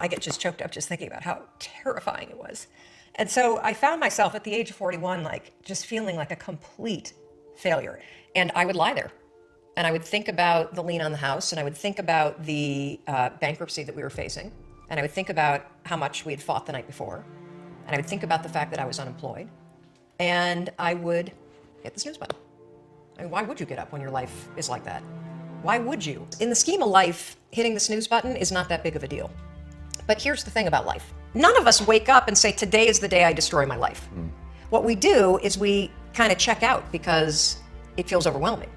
I get just choked up just thinking about how terrifying it was. And so I found myself at the age of 41, like just feeling like a complete failure. And I would lie there and I would think about the lien on the house, and I would think about the bankruptcy that we were facing. And I would think about how much we had fought the night before. And I would think about the fact that I was unemployed. And I would hit the snooze button. I mean, why would you get up when your life is like that? Why would you? In the scheme of life, hitting the snooze button is not that big of a deal. But here's the thing about life. None of us wake up and say, today is the day I destroy my life. What we do is we kind of check out because it feels overwhelming.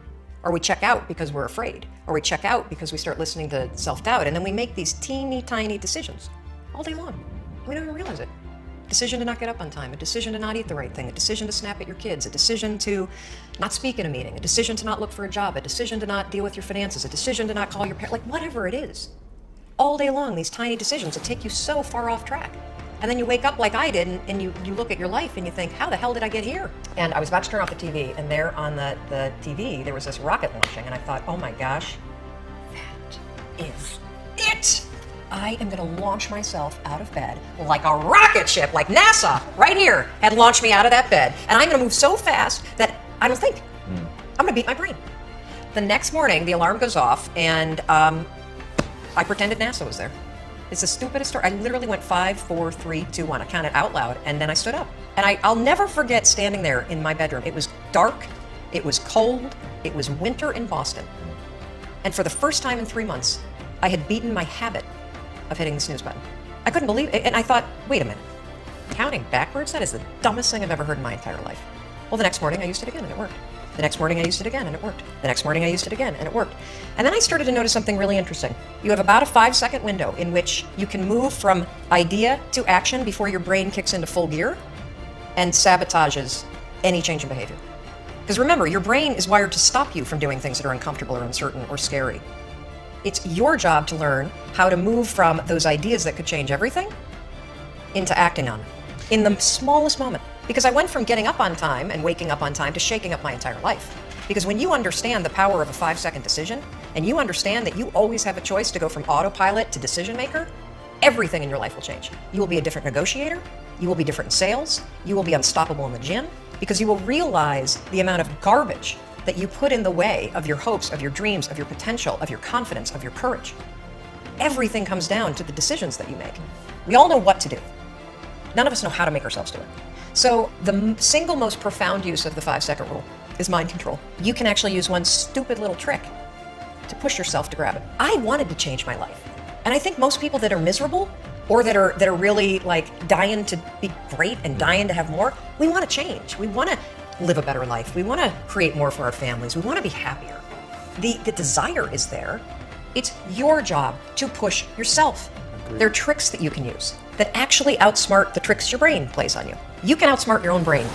Or we check out because we're afraid. Or we check out because we start listening to self-doubt. And then we make these teeny tiny decisions all day long. We don't even realize it. Decision to not get up on time, a decision to not eat the right thing, a decision to snap at your kids, a decision to not speak in a meeting, a decision to not look for a job, a decision to not deal with your finances, a decision to not call your parents, like whatever it is. All day long, these tiny decisions that take you so far off track. And then you wake up like I did and you look at your life and you think, how the hell did I get here? And I was about to turn off the TV, and there on the TV, there was this rocket launching, and I thought, oh my gosh, that is it. I am gonna launch myself out of bed like a rocket ship, like NASA right here had launched me out of that bed. And I'm gonna move so fast that I don't think. I'm gonna beat my brain. The next morning, the alarm goes off, and I pretended NASA was there. It's the stupidest story. I literally went 5, 4, 3, 2, 1. I counted out loud, and then I stood up. And I'll never forget standing there in my bedroom. It was dark, it was cold, it was winter in Boston. And for the first time in 3 months, I had beaten my habit of hitting the snooze button. I couldn't believe it, and I thought, wait a minute. Counting backwards? That is the dumbest thing I've ever heard in my entire life. Well, the next morning I used it again, and it worked. The next morning I used it again, and it worked. The next morning I used it again, and it worked. And then I started to notice something really interesting. You have about a 5-second window in which you can move from idea to action before your brain kicks into full gear and sabotages any change in behavior. Because remember, your brain is wired to stop you from doing things that are uncomfortable or uncertain or scary. It's your job to learn how to move from those ideas that could change everything into acting on it in the smallest moment. Because I went from getting up on time and waking up on time to shaking up my entire life. Because when you understand the power of a 5-second decision, and you understand that you always have a choice to go from autopilot to decision maker, everything in your life will change. You will be a different negotiator, you will be different in sales, you will be unstoppable in the gym, because you will realize the amount of garbage that you put in the way of your hopes, of your dreams, of your potential, of your confidence, of your courage. Everything comes down to the decisions that you make. We all know what to do. None of us know how to make ourselves do it. So the single most profound use of the 5-second rule is mind control. You can actually use one stupid little trick to push yourself to grab it. I wanted to change my life. And I think most people that are miserable or that are really like dying to be great and dying to have more, we want to change. We want to live a better life. We want to create more for our families. We want to be happier. The desire is there. It's your job to push yourself. There are tricks that you can use that actually outsmart the tricks your brain plays on you. You can outsmart your own brain